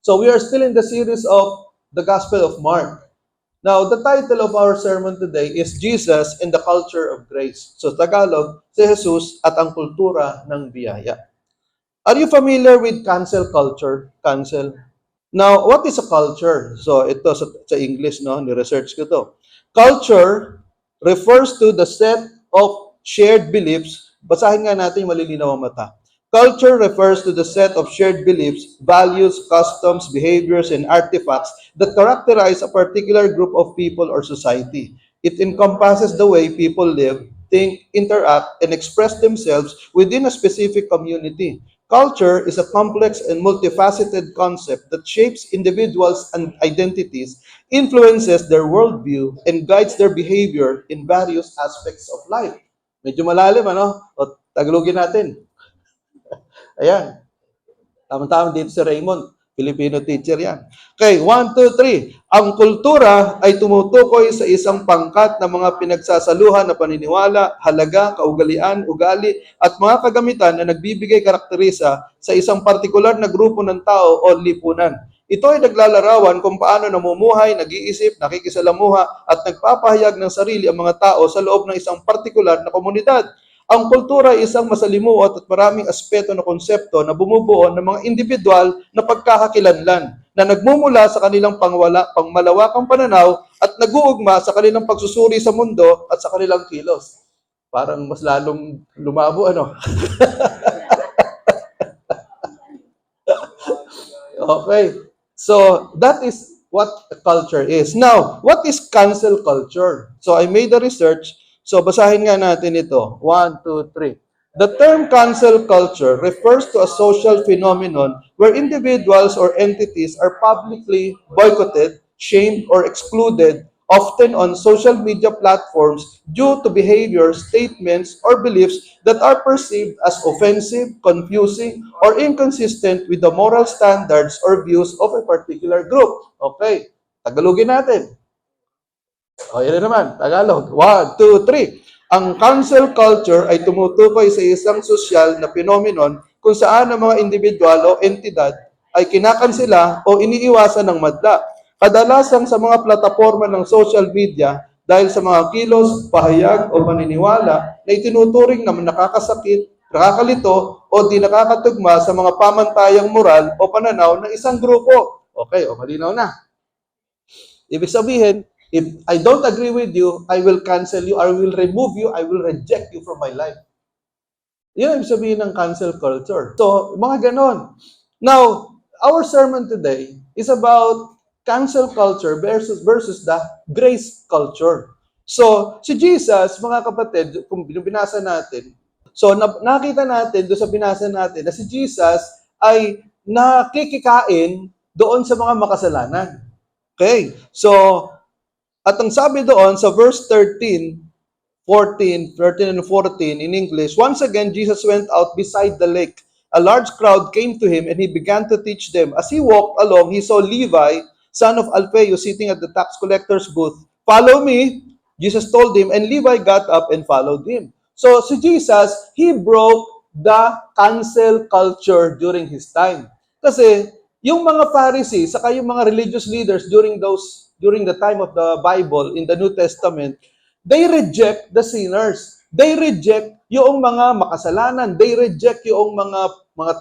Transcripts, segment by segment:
So we are still in the series of the Gospel of Mark. Now, the title of our sermon today is Jesus and the Culture of Grace. So Tagalog, si Jesus at ang kultura ng biyaya. Are you familiar with cancel culture? Cancel. Now, what is a culture? So ito sa English, no? Ni-research ko to. Culture refers to the set of shared beliefs. Basahin nga natin malilinaw ang mata. Culture refers to the set of shared beliefs, values, customs, behaviors, and artifacts that characterize a particular group of people or society. It encompasses the way people live, think, interact, and express themselves within a specific community. Culture is a complex and multifaceted concept that shapes individuals' and identities, influences their worldview, and guides their behavior in various aspects of life. Medyo malalim, ano? O, Tagalogin natin. Ayan. Tama-tama dito si Raymond. Filipino teacher yan. Okay, 1, 2, 3. Ang kultura ay tumutukoy sa isang pangkat ng mga pinagsasaluhan na paniniwala, halaga, kaugalian, ugali, at mga kagamitan na nagbibigay karakterisa sa isang partikular na grupo ng tao o lipunan. Ito ay naglalarawan kung paano namumuhay, nag-iisip, nakikisalamuha, at nagpapahayag ng sarili ang mga tao sa loob ng isang partikular na komunidad. Ang kultura ay isang masalimuot at maraming aspeto na konsepto na bumubuo ng mga individual na pagkakakilanlan na nagmumula sa kanilang pangmalawakang pananaw at nag-uugma sa kanilang pagsusuri sa mundo at sa kanilang kilos. Parang mas lalong lumabo, ano? Okay. So, that is what a culture is. Now, what is cancel culture? So, I made a research. So, basahin nga natin ito. 1, 2, 3. The term cancel culture refers to a social phenomenon where individuals or entities are publicly boycotted, shamed, or excluded, often on social media platforms due to behavior, statements, or beliefs that are perceived as offensive, confusing, or inconsistent with the moral standards or views of a particular group. Okay, Tagalogin natin. O, yan na naman, Tagalog. 1, 2, 3. Ang cancel culture ay tumutukoy sa isang sosyal na phenomenon kung saan ang mga individual o entidad ay kinakansela o iniiwasan ng madla. Kadalasang sa mga plataforma ng social media dahil sa mga kilos, pahayag o paniniwala na itinuturing na nakakasakit, nakakalito o di nakakatugma sa mga pamantayang moral o pananaw ng isang grupo. Okay, o malinaw na. Ibig sabihin, if I don't agree with you, I will cancel you, I will remove you, I will reject you from my life. Yun ang sabihin ng cancel culture. So, mga ganon. Now, our sermon today is about cancel culture versus the grace culture. So, si Jesus, mga kapatid, kung binasa natin, so nakita natin doon sa binasa natin na si Jesus ay nakikikain doon sa mga makasalanan. Okay? So, at ang sabi doon sa verse 13 and 14 in English, once again, Jesus went out beside the lake. A large crowd came to him and he began to teach them. As he walked along, he saw Levi, son of Alphaeus, sitting at the tax collector's booth. Follow me, Jesus told him, and Levi got up and followed him. So, si Jesus, he broke the cancel culture during his time. Kasi, yung mga Pharisees, saka yung mga religious leaders during the time of the Bible in the New Testament, they reject the sinners. They reject yung mga makasalanan. They reject yung mga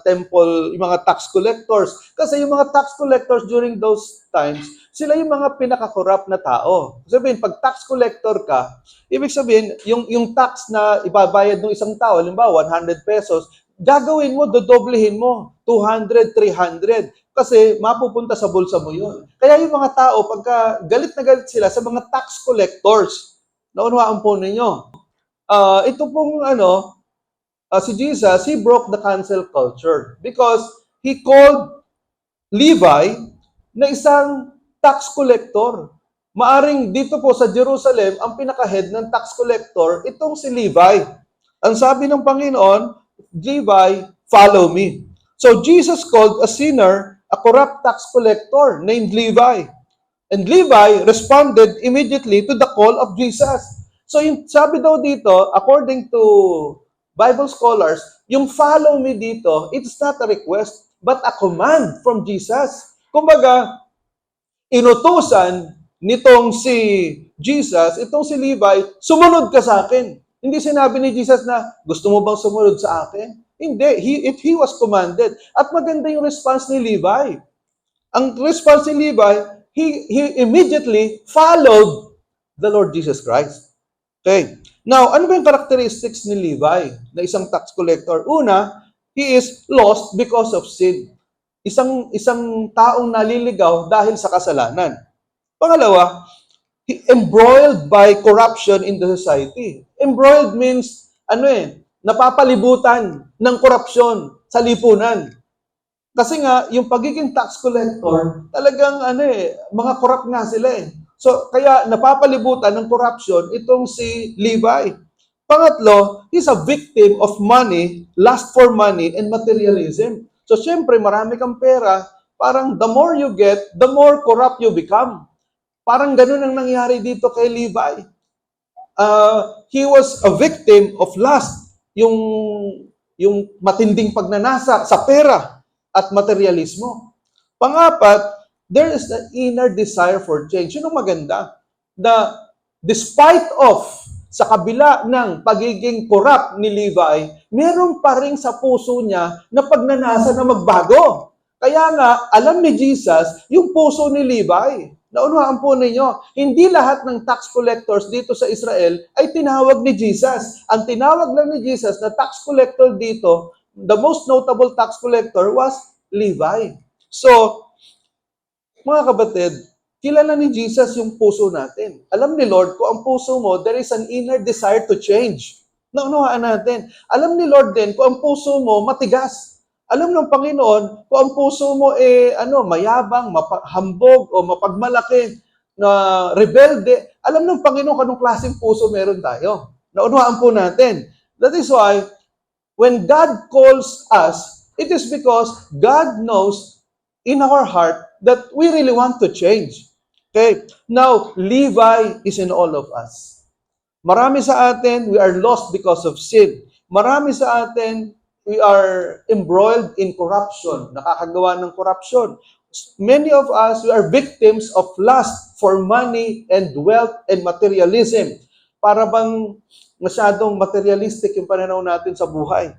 temple, yung mga tax collectors. Kasi yung mga tax collectors during those times, sila yung mga pinaka-corrupt na tao. Sabihin, pag tax collector ka, ibig sabihin, yung tax na ibabayad ng isang tao, halimbawa 100 pesos, gagawin mo, dodoblehin mo, 200, 300. Kasi mapupunta sa bulsa mo yun. Kaya yung mga tao, pagka galit na galit sila sa mga tax collectors, naunawaan po ninyo. Ito pong si Jesus, he broke the cancel culture because he called Levi na isang tax collector. Maaring dito po sa Jerusalem, ang pinaka-head ng tax collector, itong si Levi. Ang sabi ng Panginoon, Levi, follow me. So Jesus called a sinner a corrupt tax collector named Levi. And Levi responded immediately to the call of Jesus. So yung sabi daw dito, according to Bible scholars, yung follow me dito, it's not a request, but a command from Jesus. Kumbaga, inutusan nitong si Jesus, itong si Levi, sumunod ka sa akin. Hindi sinabi ni Jesus na, gusto mo bang sumunod sa akin? Hindi. He was commanded. At maganda yung response ni Levi. Ang response ni Levi, he immediately followed the Lord Jesus Christ. Okay. Now, ano ba yung characteristics ni Levi na isang tax collector? Una, he is lost because of sin. Isang taong naliligaw dahil sa kasalanan. Pangalawa, he embroiled by corruption in the society. Embroiled means, napapalibutan ng korupsyon sa lipunan. Kasi nga, yung pagiging tax collector, talagang mga corrupt nga sila eh. So, kaya napapalibutan ng corruption itong si Levi. Pangatlo, he's a victim of money, lust for money, and materialism. So, syempre, marami kang pera, parang the more you get, the more corrupt you become. Parang ganun ang nangyari dito kay Levi. He was a victim of lust, yung matinding pagnanasa sa pera at materialismo. Pangapat, there is an inner desire for change. Yun ang maganda. Despite of, sa kabila ng pagiging corrupt ni Levi, meron pa rin sa puso niya na pagnanasa na magbago. Kaya nga, alam ni Jesus, yung puso ni Levi, naunawaan po ninyo, hindi lahat ng tax collectors dito sa Israel ay tinawag ni Jesus. Ang tinawag lang ni Jesus na tax collector dito, the most notable tax collector was Levi. So, mga kapatid, kilala ni Jesus yung puso natin. Alam ni Lord, kung ang puso mo, there is an inner desire to change. Naunawaan natin. Alam ni Lord din, kung ang puso mo, matigas. Alam ng Panginoon, kung ang puso mo mayabang, hambog, o mapagmalaki, na rebelde, alam ng Panginoon kung anong klaseng puso meron tayo. Naunawaan po natin. That is why, when God calls us, it is because God knows in our heart that we really want to change. Okay? Now, Levi is in all of us. Marami sa atin, we are lost because of sin. Marami sa atin, we are embroiled in corruption, nakakagawa ng corruption. Many of us, we are victims of lust for money and wealth and materialism. Para bang masyadong materialistic yung pananaw natin sa buhay.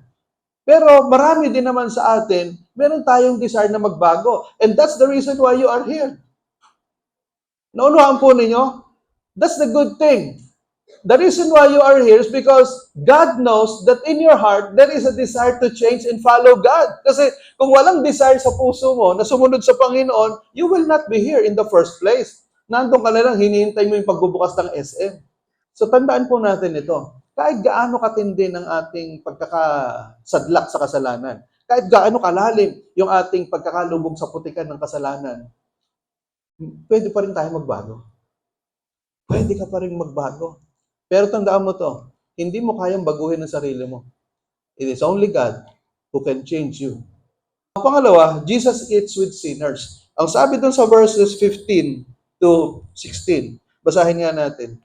Pero marami din naman sa atin, meron tayong desire na magbago. And that's the reason why you are here. Naunawaan po ninyo? That's the good thing. The reason why you are here is because God knows that in your heart, there is a desire to change and follow God. Kasi kung walang desire sa puso mo na sumunod sa Panginoon, you will not be here in the first place. Nandun ka na lang, hinihintay mo yung pagbubukas ng SM. So tandaan po natin ito. Kahit gaano katindi ng ating pagkakasadlak sa kasalanan, kahit gaano kalalim yung ating pagkakalubog sa putikan ng kasalanan, pwede pa rin tayo magbago. Pwede ka pa rin magbago. Pero tandaan mo to, hindi mo kayang baguhin ang sarili mo. It is only God who can change you. Pangalawa, Jesus eats with sinners. Ang sabi dun sa verses 15 to 16, basahin nga natin.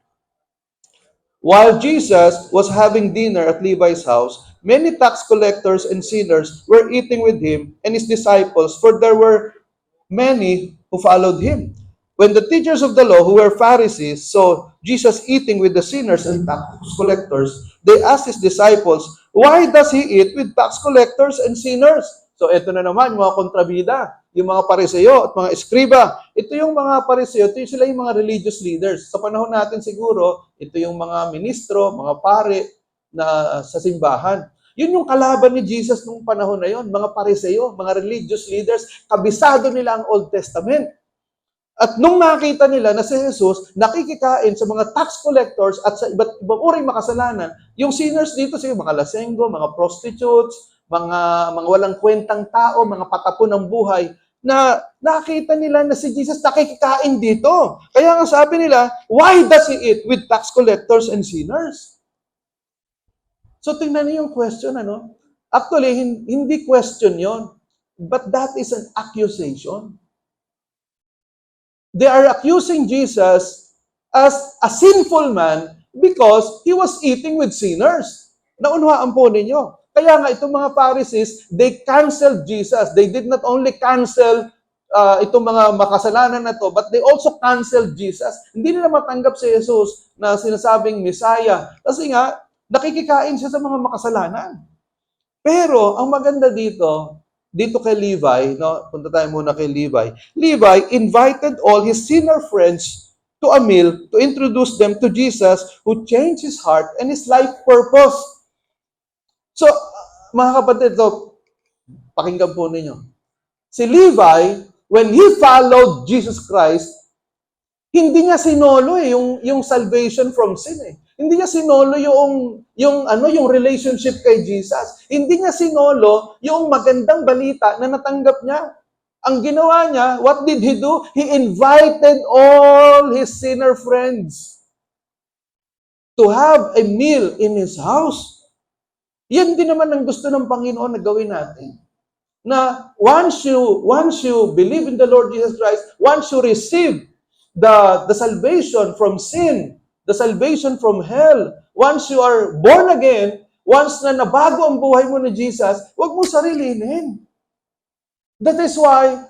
While Jesus was having dinner at Levi's house, many tax collectors and sinners were eating with him and his disciples, for there were many who followed him. When the teachers of the law, who were Pharisees, saw Jesus eating with the sinners and tax collectors, they asked his disciples, "Why does he eat with tax collectors and sinners?" So, ito na naman, mga kontrabida, yung mga pariseo at mga eskriba. Ito yung mga pariseo, ito sila yung mga religious leaders. Sa panahon natin siguro, ito yung mga ministro, mga pare na sa simbahan. Yun yung kalaban ni Jesus nung panahon na yun, mga pariseo, mga religious leaders, kabisado nila ang Old Testament. At nung nakita nila na si Jesus nakikikain sa mga tax collectors at sa iba't ibang uring makasalanan, yung sinners dito, sige, mga lasenggo, mga prostitutes, mga walang kwentang tao, mga patapon ng buhay, na nakita nila na si Jesus nakikikain dito. Kaya nga sabi nila, why does he eat with tax collectors and sinners? So tingnan niyo yung question, ano? Actually, hindi question yon, but that is an accusation. They are accusing Jesus as a sinful man because he was eating with sinners. Naunawaan po ninyo. Kaya nga itong mga Pharisees, they canceled Jesus. They did not only cancel itong mga makasalanan na to, but they also canceled Jesus. Hindi nila matanggap si Jesus na sinasabing Messiah. Kasi nga, nakikikain siya sa mga makasalanan. Pero, ang maganda dito kay Levi, no? Punta tayo muna kay Levi. Levi invited all his sinner friends to a meal to introduce them to Jesus who changed his heart and his life purpose. So, mga kapatid, pakinggan po ninyo. Si Levi, when he followed Jesus Christ, hindi niya sinolo yung salvation from sin eh. Hindi niya sinolo yung relationship kay Jesus. Hindi niya sinolo yung magandang balita na natanggap niya. Ang ginawa niya, what did he do? He invited all his sinner friends to have a meal in his house. Yan din naman ang gusto ng Panginoon na gawin natin. Na once you believe in the Lord Jesus Christ, once you receive the salvation from sin, the salvation from hell, once you are born again, once na nabago ang buhay mo ni Jesus, huwag mo sarilinin. That is why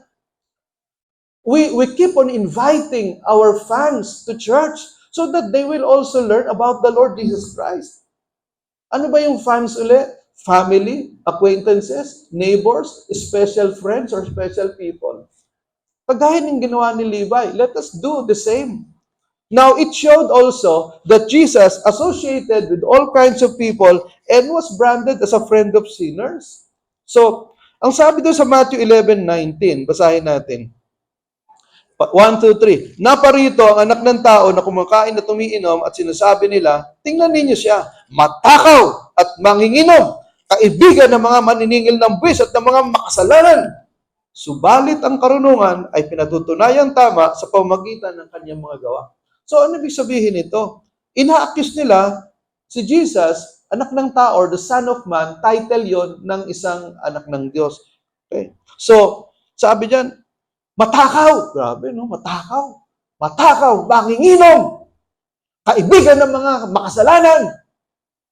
we keep on inviting our fans to church so that they will also learn about the Lord Jesus Christ. Ano ba yung fans ulit? Family, acquaintances, neighbors, special friends, or special people. Pagdahil ng ginawa ni Levi, let us do the same. Now, it showed also that Jesus associated with all kinds of people and was branded as a friend of sinners. So, ang sabi doon sa Matthew 11:19, basahin natin. 1, 2, 3. Naparito ang anak ng tao na kumakain at umiinom at sinasabi nila, tingnan ninyo siya, matakaw at manginginom, kaibigan ng mga maniningil ng buwis at ng mga makasalanan. Subalit ang karunungan ay pinatutunayang tama sa pamamagitan ng kanyang mga gawa. So, ano ibig sabihin nito? Ina-accuse nila si Jesus, anak ng tao, or the Son of Man, title yon ng isang anak ng Diyos. Okay? So, sabi diyan, matakaw. Grabe, no? Matakaw. Matakaw, manginginom. Kaibigan ng mga makasalanan.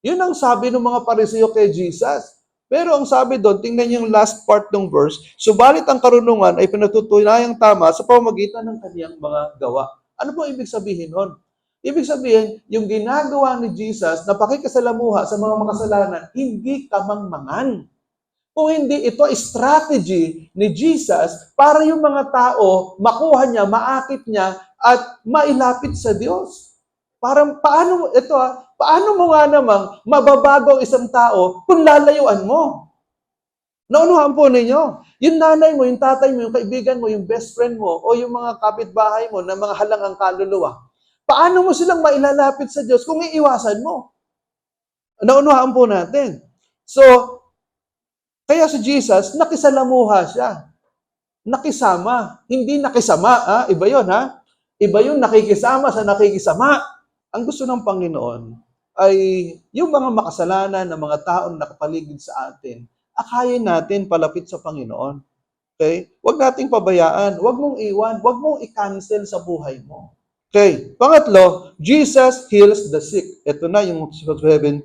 Yun ang sabi ng mga Pariseo kay Jesus. Pero ang sabi doon, tingnan niyo yung last part ng verse, subalit ang karunungan ay pinatutunayang tama sa pamamagitan ng kanyang mga gawa. Ano po ibig sabihin nun? Ibig sabihin, yung ginagawa ni Jesus na pakikasalamuha sa mga makasalanan, hindi kamangmangan. Kung hindi, ito strategy ni Jesus para yung mga tao makuha niya, maakit niya, at mailapit sa Diyos. Parang paano mo nga namang mababago ang isang tao kung lalayuan mo? Naunuhan po ninyo, yung nanay mo, yung tatay mo, yung kaibigan mo, yung best friend mo, o yung mga kapitbahay mo na mga halangang kaluluwa, paano mo silang mailalapit sa Diyos kung iiwasan mo? Naunuhan po natin. So, kaya si Jesus, nakisalamuha siya. Nakisama. Hindi nakisama. Iba yun, ha? Iba yun, nakikisama sa nakikisama. Ang gusto ng Panginoon ay yung mga makasalanan ng mga taong nakapaligid sa atin, akayin natin palapit sa Panginoon. Okay? Huwag nating pabayaan. Huwag mong iwan. Huwag mong i-cancel sa buhay mo. Okay. Pangatlo, Jesus heals the sick. Ito na yung 17.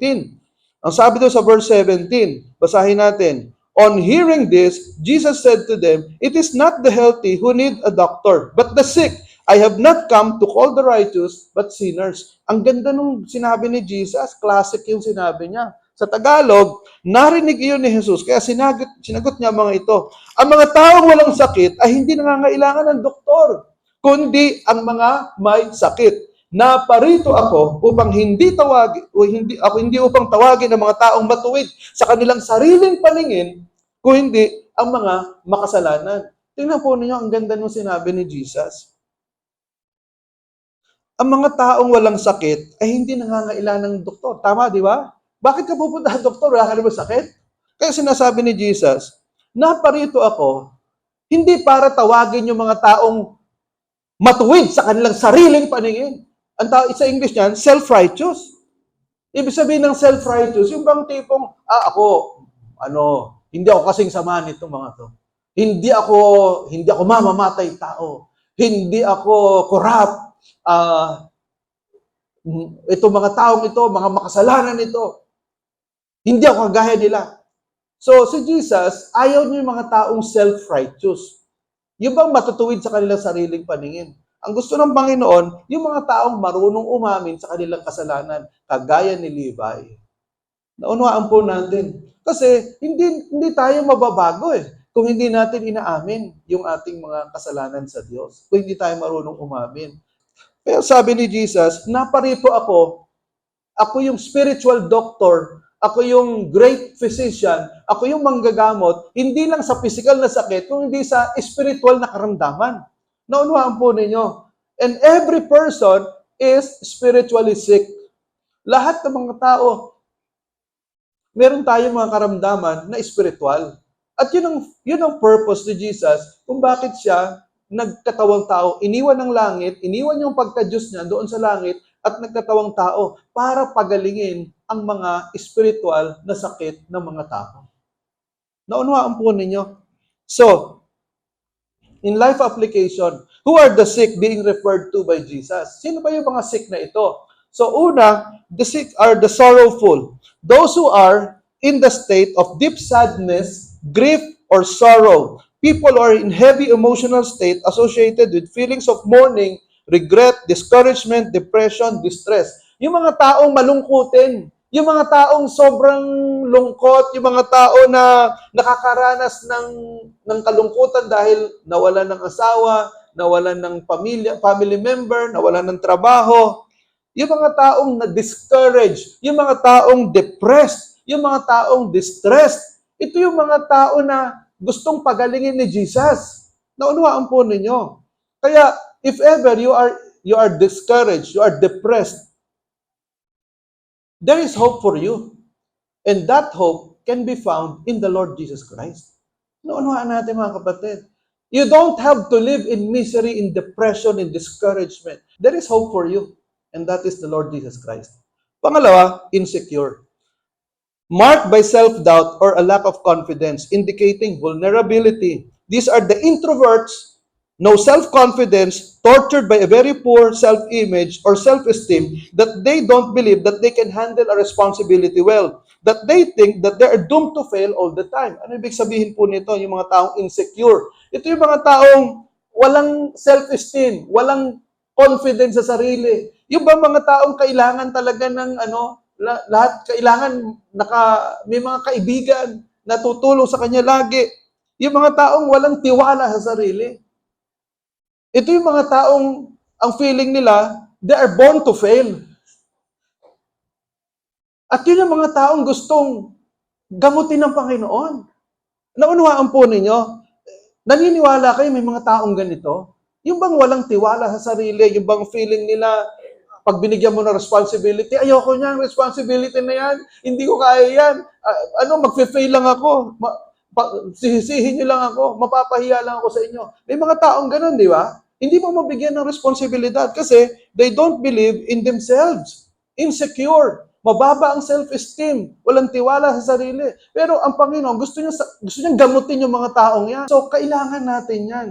Ang sabi doon sa verse 17, basahin natin. On hearing this, Jesus said to them, it is not the healthy who need a doctor, but the sick. I have not come to call the righteous, but sinners. Ang ganda nung sinabi ni Jesus, classic yung sinabi niya. Sa Tagalog, narinig iyon ni Jesus, kaya sinagot niya mga ito. Ang mga taong walang sakit ay hindi nangangailangan ng doktor, kundi ang mga may sakit. Naparito ako upang hindi upang tawagin ang mga taong matuwid sa kanilang sariling paningin, kung hindi ang mga makasalanan. Tingnan po ninyo, ang ganda nung sinabi ni Jesus. Ang mga taong walang sakit ay hindi nangangailangan ng doktor. Tama, di ba? Bakit ka pupunta sa doktor? Wala ka naman sakit? Kaya sinasabi ni Jesus, naparito ako, hindi para tawagin yung mga taong matuwid sa kanilang sariling paningin. Ang sa English niyan, self-righteous. Ibig sabihin ng self-righteous, yung bang tipong, hindi ako kasing sama nitong mga to. Hindi ako mamamatay tao. Hindi ako corrupt. Ito mga taong ito, mga makasalanan ito. Hindi ako kagaya nila. So, si Jesus, ayaw niya yung mga taong self-righteous. Yung bang matutuwid sa kanilang sariling paningin. Ang gusto ng Panginoon, yung mga taong marunong umamin sa kanilang kasalanan, kagaya ni Levi. Naunawaan po natin. Kasi hindi tayo mababago kung hindi natin inaamin yung ating mga kasalanan sa Diyos. Kung hindi tayo marunong umamin. Kaya sabi ni Jesus, naparito ako yung spiritual doctor, ako yung great physician, ako yung manggagamot, hindi lang sa physical na sakit, kundi sa spiritual na karamdaman. Naunawaan po ninyo. And every person is spiritually sick. Lahat ng mga tao, meron tayong mga karamdaman na spiritual. At yun ang purpose ni Jesus kung bakit siya nagkatawang tao. Iniwan ng langit, iniwan yung pagka-Diyos niya doon sa langit at nagkatawang tao para pagalingin ang mga spiritual na sakit ng mga tao. Naunawaan po ninyo. So, in life application, who are the sick being referred to by Jesus? Sino ba yung mga sick na ito? So una, the sick are the sorrowful. Those who are in the state of deep sadness, grief, or sorrow. People who are in heavy emotional state associated with feelings of mourning, regret, discouragement, depression, distress. Yung mga taong malungkutin, yung mga taong sobrang lungkot, yung mga tao na nakakaranas ng kalungkutan dahil nawalan ng asawa, nawalan ng family member, nawalan ng trabaho, yung mga taong na-discouraged, yung mga taong depressed, yung mga taong distressed, ito yung mga tao na gustong pagalingin ni Jesus. Naunawaan po ninyo. Kaya, if ever you are discouraged, you are depressed, there is hope for you. And that hope can be found in the Lord Jesus Christ. Naunawaan natin mga kapatid. You don't have to live in misery, in depression, in discouragement. There is hope for you. And that is the Lord Jesus Christ. Pangalawa, insecure. Marked by self-doubt or a lack of confidence, indicating vulnerability. These are the introverts, no self-confidence, tortured by a very poor self-image or self-esteem, that they don't believe that they can handle a responsibility well, that they think that they are doomed to fail all the time. Ano ibig sabihin po nito, yung mga taong insecure? Ito yung mga taong walang self-esteem, walang confidence sa sarili. Yung ba mga taong kailangan talaga ng lahat kailangan may mga kaibigan na tutulong sa kanya lagi. Yung mga taong walang tiwala sa sarili. Ito yung mga taong ang feeling nila, they are born to fail. At yun yung mga taong gustong gamutin ng Panginoon. Naunawaan po ninyo, naniniwala kayo may mga taong ganito? Yung bang walang tiwala sa sarili, yung bang feeling nila, pag binigyan mo ng responsibility, ayoko niyan, responsibility na yan, hindi ko kaya yan, magfe-fail lang ako, sisihin niyo lang ako, mapapahiya lang ako sa inyo. May mga taong ganun, di ba? Hindi mo mabigyan ng responsibilidad kasi they don't believe in themselves. Insecure, mababa ang self-esteem, walang tiwala sa sarili. Pero ang Panginoon, gusto niyang gamutin yung mga taong yan. So, kailangan natin yan.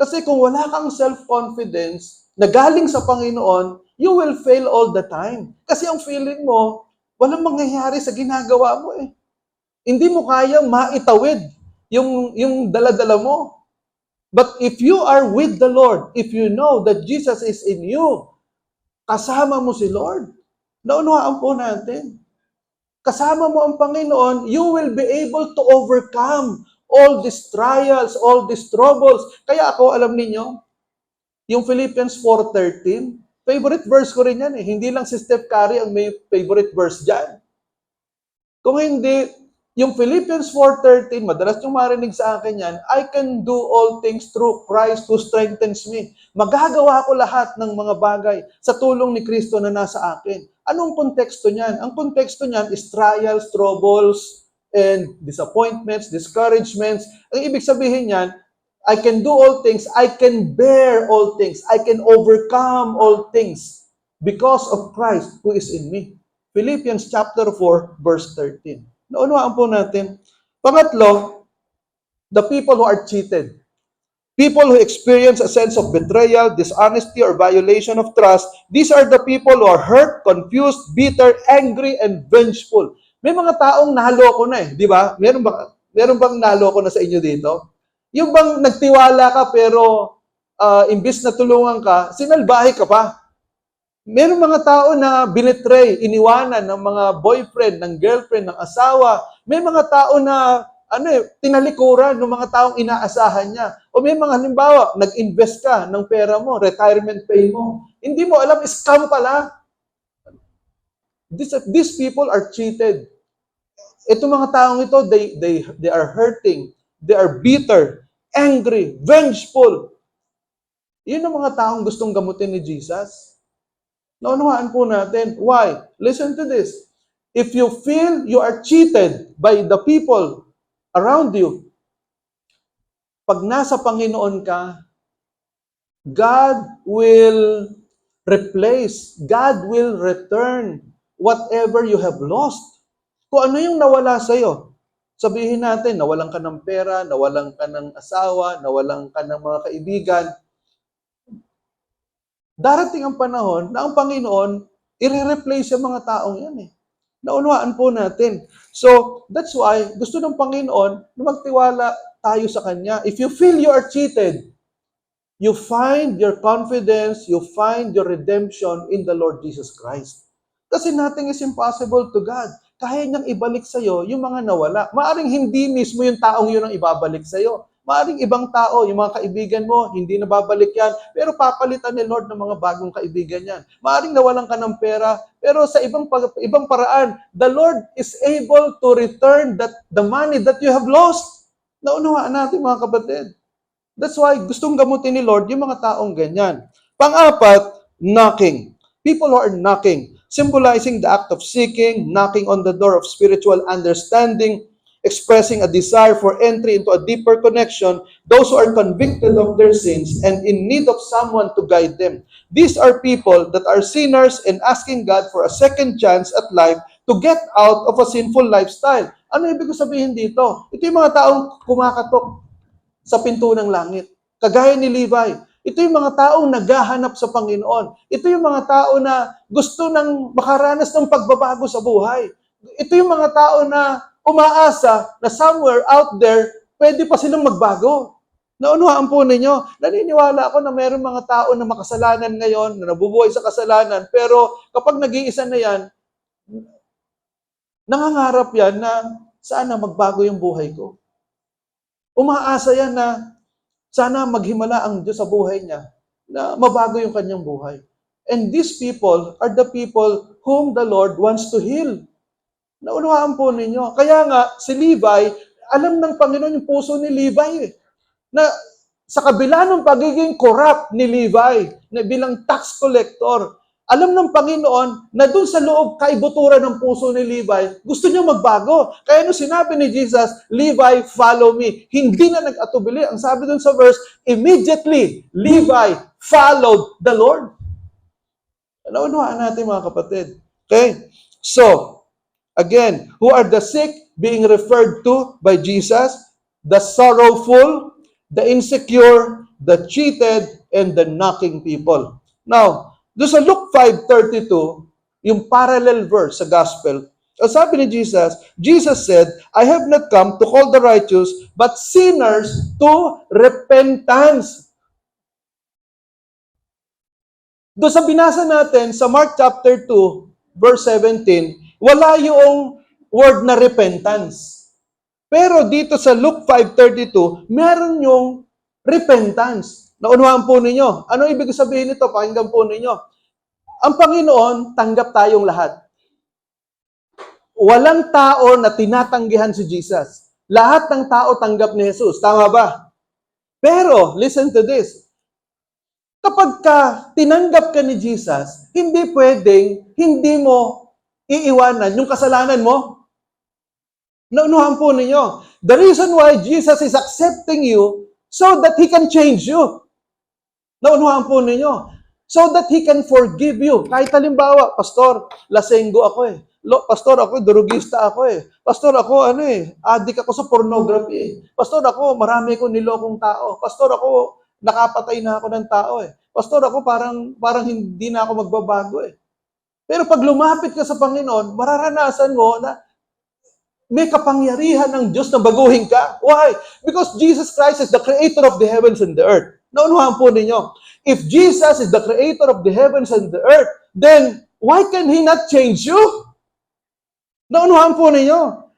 Kasi kung wala kang self-confidence na galing sa Panginoon, you will fail all the time. Kasi ang feeling mo, walang mangyayari sa ginagawa mo eh. Hindi mo kayang maitawid yung dala-dala mo. But if you are with the Lord, if you know that Jesus is in you, kasama mo si Lord. Naunawaan po natin. Kasama mo ang Panginoon, you will be able to overcome all these trials, all these troubles. Kaya ako, alam niyo, yung Philippians 4:13, favorite verse ko rin yan eh. Hindi lang si Steph Curry ang may favorite verse dyan. Kung hindi, yung Philippians 4:13, madalas yung marinig sa akin yan, I can do all things through Christ who strengthens me. Magagawa ko lahat ng mga bagay sa tulong ni Kristo na nasa akin. Anong konteksto niyan? Ang konteksto niyan is trials, troubles, and disappointments, discouragements. Ang ibig sabihin niyan, I can do all things, I can bear all things, I can overcome all things because of Christ who is in me. Philippians chapter 4, verse 13. Naunawaan po natin. Pangatlo, the people who are cheated. People who experience a sense of betrayal, dishonesty, or violation of trust. These are the people who are hurt, confused, bitter, angry, and vengeful. May mga taong naloko na eh, di ba? Meron bang naloko na sa inyo dito? Yung bang nagtiwala ka pero imbis na tulungan ka, sinalbahe ka pa. Meron mga tao na binetray, iniwanan ng mga boyfriend, ng girlfriend, ng asawa. May mga tao na tinalikuran ng mga taong inaasahan niya. O may mga halimbawa, nag-invest ka ng pera mo, retirement pay mo. Hindi mo alam, scam pala. These people are cheated. Itong mga taong ito, they are hurting. They are bitter, angry, vengeful. Yun ang mga taong gustong gamutin ni Jesus. Naunawaan po natin. Why? Listen to this. If you feel you are cheated by the people around you, pag nasa Panginoon ka, God will replace, God will return whatever you have lost. Kung ano yung nawala sa'yo, sabihin natin, nawalan ka ng pera, nawalan ka ng asawa, nawalan ka ng mga kaibigan, darating ang panahon na ang Panginoon, i-replace yung mga taong yan eh. Naunawaan po natin. So, that's why gusto ng Panginoon na magtiwala tayo sa Kanya. If you feel you are cheated, you find your confidence, you find your redemption in the Lord Jesus Christ. Kasi nothing is impossible to God. Kaya niyang ibalik sa'yo yung mga nawala. Maaring hindi mismo yung taong yun ang ibabalik sa'yo. Maaring ibang tao, yung mga kaibigan mo, hindi na babalik yan, pero papalitan ni Lord ng mga bagong kaibigan yan. Maaring nawalan ka ng pera, pero sa ibang paraan, the Lord is able to return the money that you have lost. Naunawaan natin mga kapatid. That's why gustong gamutin ni Lord yung mga taong ganyan. Pang-apat, knocking. People who are knocking, symbolizing the act of seeking, knocking on the door of spiritual understanding, expressing a desire for entry into a deeper connection, those who are convicted of their sins and in need of someone to guide them. These are people that are sinners and asking God for a second chance at life to get out of a sinful lifestyle. Ano ibig sabihin dito? Ito yung mga taong kumakatok sa pinto ng langit. Kagaya ni Levi. Ito yung mga taong naghahanap sa Panginoon. Ito yung mga tao na gusto nang makaranas ng pagbabago sa buhay. Ito yung mga tao na umaasa na somewhere out there, pwede pa silang magbago. Naunawaan po ninyo, naniniwala ako na mayroong mga tao na makasalanan ngayon, na nabubuhay sa kasalanan, pero kapag nag-iisa na yan, nangangarap yan na sana magbago yung buhay ko. Umaasa yan na sana maghimala ang Diyos sa buhay niya, na mabago yung kanyang buhay. And these people are the people whom the Lord wants to heal. Naunawaan po ninyo. Kaya nga, si Levi, alam ng Panginoon yung puso ni Levi na sa kabila ng pagiging corrupt ni Levi, na bilang tax collector, alam ng Panginoon na doon sa loob kaibuturan ng puso ni Levi, gusto niya magbago. Kaya nung sinabi ni Jesus, Levi, follow me. Hindi na nag-atubili. Ang sabi doon sa verse, immediately, Levi followed the Lord. Naunawaan natin mga kapatid. Okay? So, again, who are the sick being referred to by Jesus? The sorrowful, the insecure, the cheated, and the knocking people. Now, doon sa Luke 5:32, yung parallel verse sa gospel, sabi ni Jesus, Jesus said, I have not come to call the righteous, but sinners to repentance. Doon sa binasa natin sa Mark chapter 2, verse 17, wala yung word na repentance. Pero dito sa Luke 5:32, meron yung repentance. Naunawaan po ninyo. Ano ibig sabihin nito? Pakinggan po ninyo. Ang Panginoon, tanggap tayong lahat. Walang tao na tinatanggihan si Jesus. Lahat ng tao tanggap ni Jesus. Tama ba? Pero, listen to this. Kapag tinanggap ka ni Jesus, hindi pwedeng, hindi mo iiwanan yung kasalanan mo. Naunuhan po ninyo. The reason why Jesus is accepting you so that He can change you. Naunuhan po ninyo. So that He can forgive you. Kahit halimbawa, Pastor, lasenggo ako eh. Pastor, ako durugista ako eh. Pastor, ako adik ako sa pornography eh. Pastor, ako marami ko nilokong tao. Pastor, ako nakapatay na ako ng tao eh. Pastor, ako parang hindi na ako magbabago eh. Pero pag lumapit ka sa Panginoon, mararanasan mo na may kapangyarihan ng Diyos na baguhin ka. Why? Because Jesus Christ is the creator of the heavens and the earth. Naunahan po ninyo. If Jesus is the creator of the heavens and the earth, then why can He not change you? Naunahan po ninyo.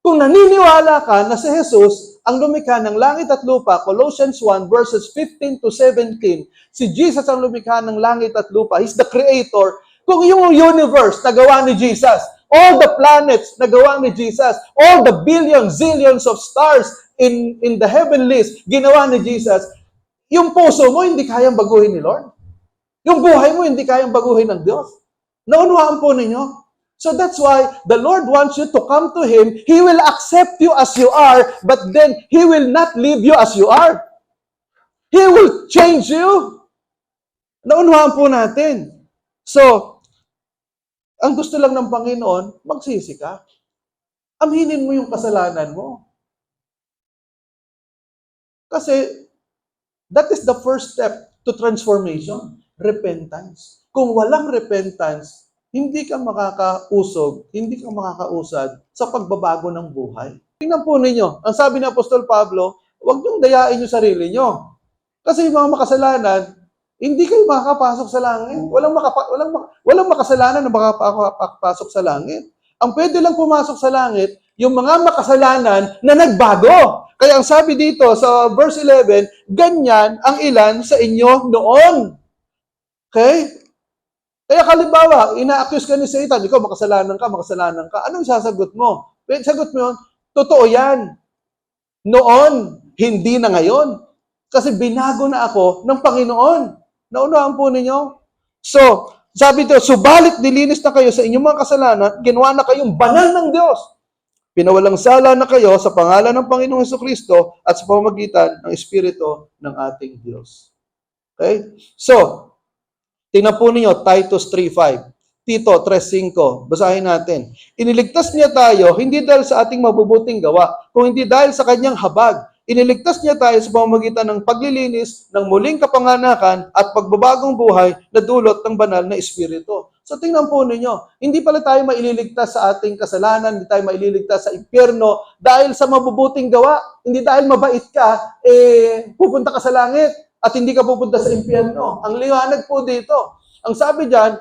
Kung naniniwala ka na si Jesus ang lumikha ng langit at lupa, Colossians 1 verses 15 to 17, si Jesus ang lumikha ng langit at lupa. He's the creator. Kung yung universe na gawa ni Jesus, all the planets na gawa ni Jesus, all the billions, zillions of stars in the heavenlies, ginawa ni Jesus, yung puso mo hindi kayang baguhin ni Lord. Yung buhay mo hindi kayang baguhin ng Diyos. Naunawaan po ninyo? So that's why the Lord wants you to come to Him. He will accept you as you are, but then He will not leave you as you are. He will change you. Naunawaan po natin. So, ang gusto lang ng Panginoon, magsisi ka. Aminin mo yung kasalanan mo. Kasi, that is the first step to transformation. Repentance. Kung walang repentance, hindi ka makakausog, hindi ka makakausad sa pagbabago ng buhay. Tingnan po ninyo, ang sabi ni Apostol Pablo, huwag niyong dayain yung sarili niyo. Kasi yung mga makasalanan, hindi kayo makakapasok sa langit. Walang makasalanan na makakapasok sa langit. Ang pwede lang pumasok sa langit, yung mga makasalanan na nagbago. Kaya ang sabi dito sa verse 11, ganyan ang ilan sa inyo noon. Okay? Kaya kalimbawa, ina-accuse ka ni Satan, ikaw makasalanan ka. Anong sasagot mo? Sagot mo yun, totoo yan. Noon, hindi na ngayon. Kasi binago na ako ng Panginoon. Naunahan po ninyo? So, sabi dito, subalit nilinis na kayo sa inyong mga kasalanan, ginawa na kayong banal ng Diyos. Pinawalang sala na kayo sa pangalan ng Panginoong Jesucristo at sa pamamagitan ng Espiritu ng ating Diyos. Okay? So, tingnan po ninyo, Titus 3:5. Tito 3:5. Basahin natin. Iniligtas niya tayo, hindi dahil sa ating mabubuting gawa, kung hindi dahil sa kanyang habag. Iniligtas niya tayo sa pamamagitan ng paglilinis, ng muling kapanganakan, at pagbabagong buhay na dulot ng banal na Espiritu. So tingnan po ninyo, hindi pala tayo maililigtas sa ating kasalanan, hindi tayo maililigtas sa impyerno dahil sa mabubuting gawa, hindi dahil mabait ka, pupunta ka sa langit. At hindi ka pupunta sa impyerno. Ang liwanag po dito. Ang sabi diyan,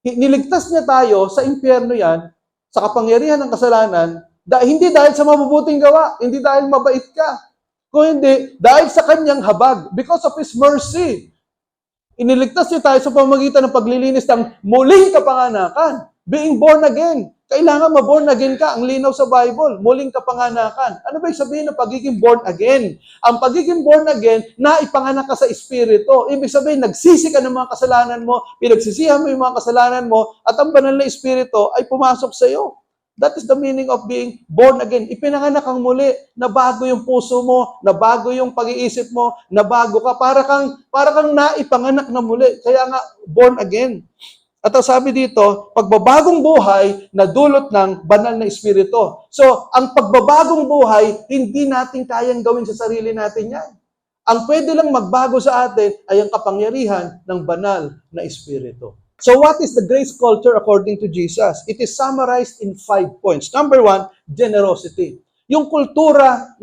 niligtas niya tayo sa impyerno yan, sa kapangyarihan ng kasalanan, hindi dahil sa mabubuting gawa, hindi dahil mabait ka, kung hindi, dahil sa kanyang habag, because of His mercy. Iniligtas niya tayo sa pamamagitan ng paglilinis ng muling kapanganakan, being born again. Kailangan ma-born again ka. Ang linaw sa Bible, muling kapanganakan. Ano ba yung sabihin ng pagiging born again? Ang pagiging born again, naipanganak ka sa Espiritu. Ibig sabihin, nagsisi ka ng mga kasalanan mo, pinagsisihan mo yung mga kasalanan mo, at ang banal na Espiritu ay pumasok sa iyo. That is the meaning of being born again. Ipinanganak kang muli, nabago yung puso mo, nabago yung pag-iisip mo, nabago ka, para kang naipanganak na muli. Kaya nga, born again. At ang sabi dito, pagbabagong buhay na dulot ng banal na Espiritu. So, ang pagbabagong buhay, hindi natin kayang gawin sa sarili natin yan. Ang pwede lang magbago sa atin ay ang kapangyarihan ng banal na Espiritu. So, what is the grace culture according to Jesus? It is summarized in 5 points. Number 1, generosity. Yung kultura,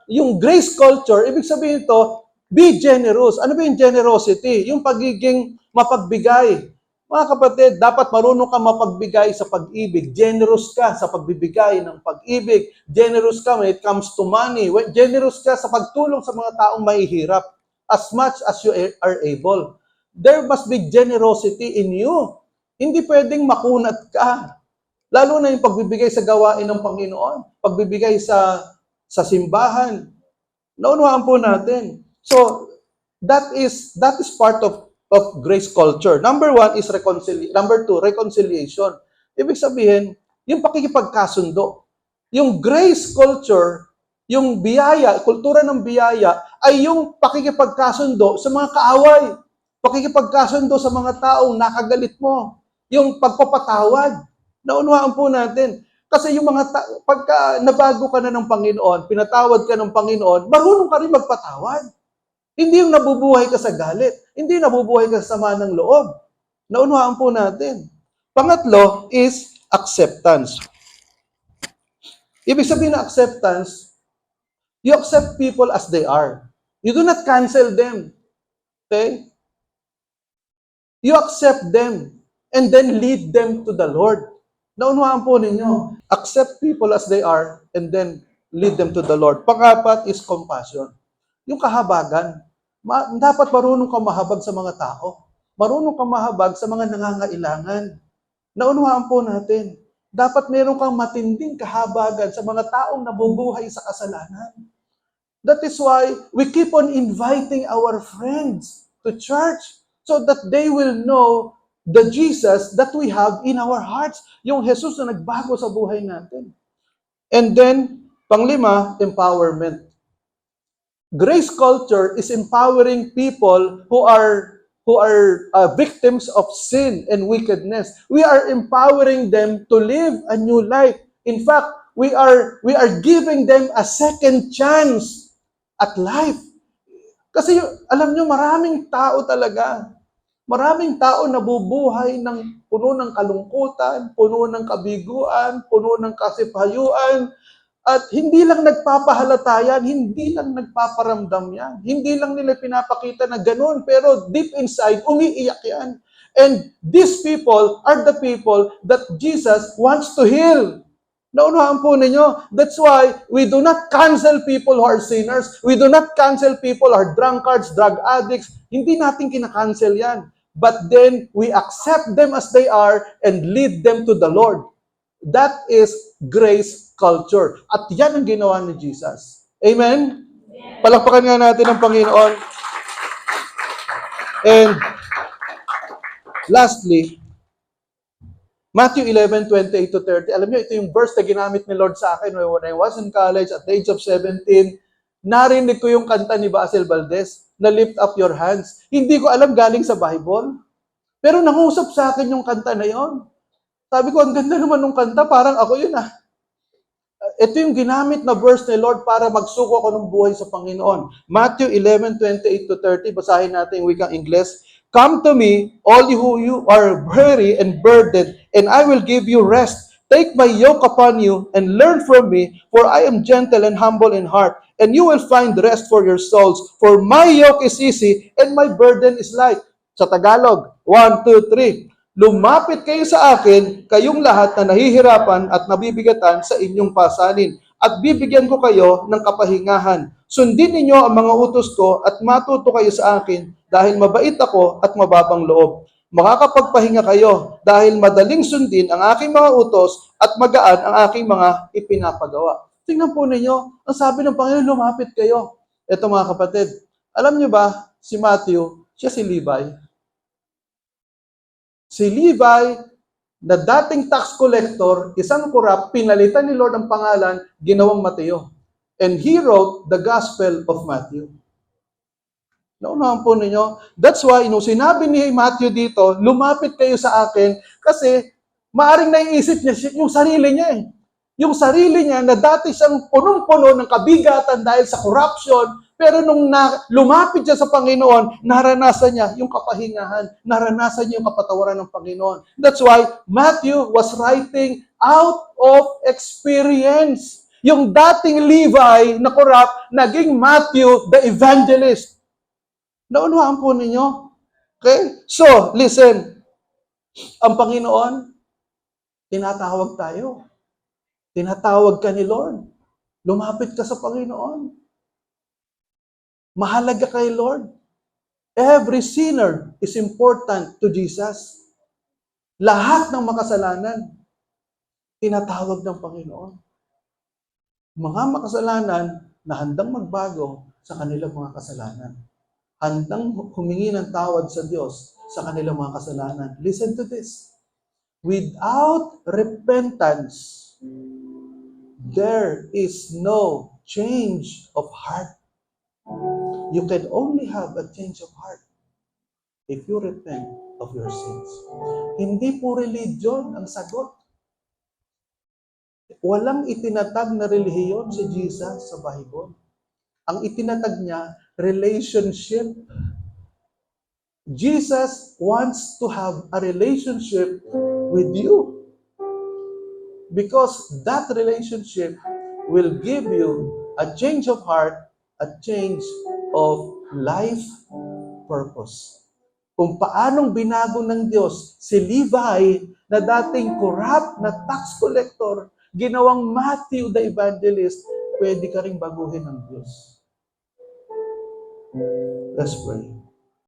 yung grace culture, ibig sabihin ito, be generous. Ano ba yung generosity? Yung pagiging mapagbigay. Mga kapatid, dapat marunong ka mapagbigay sa pag-ibig. Generous ka sa pagbibigay ng pag-ibig. Generous ka when it comes to money. Generous ka sa pagtulong sa mga taong mahihirap. As much as you are able. There must be generosity in you. Hindi pwedeng makunat ka. Lalo na yung pagbibigay sa gawain ng Panginoon. Pagbibigay sa simbahan. Naunawaan po natin. So, that is part of grace culture. Number 1 is reconciliation. Number 2, reconciliation. Ibig sabihin, yung pakikipagkasundo. Yung grace culture, yung biyaya, kultura ng biyaya, ay yung pakikipagkasundo sa mga kaaway. Pakikipagkasundo sa mga taong nakagalit mo. Yung pagpapatawad. Naunawaan po natin. Kasi yung pagka nabago ka na ng Panginoon, pinatawad ka ng Panginoon, marunong ka rin magpatawad. Hindi yung nabubuhay ka sa galit. Hindi nabubuhay ka sa sama ng loob. Naunawaan po natin. Pangatlo is acceptance. Ibig sabihin na acceptance, you accept people as they are. You do not cancel them. Okay? You accept them and then lead them to the Lord. Naunawaan po ninyo, accept people as they are and then lead them to the Lord. Pang-apat is compassion. Yung kahabagan. Dapat marunong ka mahabag sa mga tao. Marunong ka mahabag sa mga nangangailangan. Naunawaan po natin, dapat meron kang matinding kahabagan sa mga taong nabubuhay sa kasalanan. That is why we keep on inviting our friends to church so that they will know the Jesus that we have in our hearts. Yung Jesus na nagbago sa buhay natin. And then, panglima, empowerment. Grace culture is empowering people who are victims of sin and wickedness. We are empowering them to live a new life. In fact, we are giving them a second chance at life. Kasi alam nyo, maraming tao talaga. Maraming tao nabubuhay ng puno ng kalungkutan, puno ng kabiguan, puno ng kasipayuan, at hindi lang nagpapahalata yan, hindi lang nagpaparamdam yan, hindi lang nila pinapakita na ganun, pero deep inside, umiiyak yan. And these people are the people that Jesus wants to heal. Naunahan po ninyo, that's why we do not cancel people who are sinners, we do not cancel people who are drunkards, drug addicts, hindi natin kinakancel yan. But then, we accept them as they are and lead them to the Lord. That is grace culture. At yan ang ginawa ni Jesus. Amen? Palakpakan nga natin ang Panginoon. And lastly, Matthew 11:28-30. Alam niyo, ito yung verse na ginamit ni Lord sa akin when I was in college at the age of 17. Narinig ko yung kanta ni Basil Valdez na Lift Up Your Hands. Hindi ko alam galing sa Bible. Pero nangusap sa akin yung kanta na yon. Sabi ko, ang ganda naman ng kanta, parang ako yun ah. Ito yung ginamit na verse ni Lord para magsuko ako ng buhay sa Panginoon. Matthew 11:28-30, basahin natin yung wikang Ingles. Come to me, all you who are weary and burdened, and I will give you rest. Take my yoke upon you and learn from me, for I am gentle and humble in heart, and you will find rest for your souls. For my yoke is easy and my burden is light. Sa Tagalog, 1, 2, 3. Lumapit kayo sa akin, kayong lahat na nahihirapan at nabibigatan sa inyong pasanin, at bibigyan ko kayo ng kapahingahan. Sundin ninyo ang mga utos ko at matuto kayo sa akin, dahil mabait ako at mababang loob. Makakapagpahinga kayo dahil madaling sundin ang aking mga utos at magaan ang aking mga ipinapagawa. Tingnan po ninyo, ang sabi ng Panginoon, lumapit kayo. Ito mga kapatid, alam niyo ba, si Matthew, siya si Levi. Si Levi, na dating tax collector, isang kurap, pinalitan ni Lord ang pangalan, ginawang Mateo. And he wrote the Gospel of Matthew. Naunahan po ninyo. That's why, nung sinabi ni Matthew dito, lumapit kayo sa akin, kasi maaring naiisip niya yung sarili niya eh. Yung sarili niya na dati siyang punong-puno ng kabigatan dahil sa corruption, pero nung lumapit siya sa Panginoon, naranasan niya yung kapahingahan, naranasan niya yung kapatawaran ng Panginoon. That's why Matthew was writing out of experience. Yung dating Levi na corrupt, naging Matthew the evangelist. Naunahan po ninyo? Okay? So, listen. Ang Panginoon, tinatawag tayo. Tinatawag ka ni Lord. Lumapit ka sa Panginoon. Mahalaga kay Lord. Every sinner is important to Jesus. Lahat ng makasalanan, tinatawag ng Panginoon. Mga makasalanan na handang magbago sa kanilang mga kasalanan. Handang humingi ng tawad sa Diyos sa kanilang mga kasalanan. Listen to this. Without repentance, there is no change of heart. You can only have a change of heart if you repent of your sins. Hindi po religion ang sagot. Walang itinatag na relihiyon si Jesus sa Bible. Ang itinatag niya, relationship. Jesus wants to have a relationship with you. Because that relationship will give you a change of heart, a change of life purpose. Kung paanong binago ng Diyos si Levi na dating corrupt na tax collector, ginawang Matthew the Evangelist, pwede ka ring baguhin ng Diyos. Let's pray.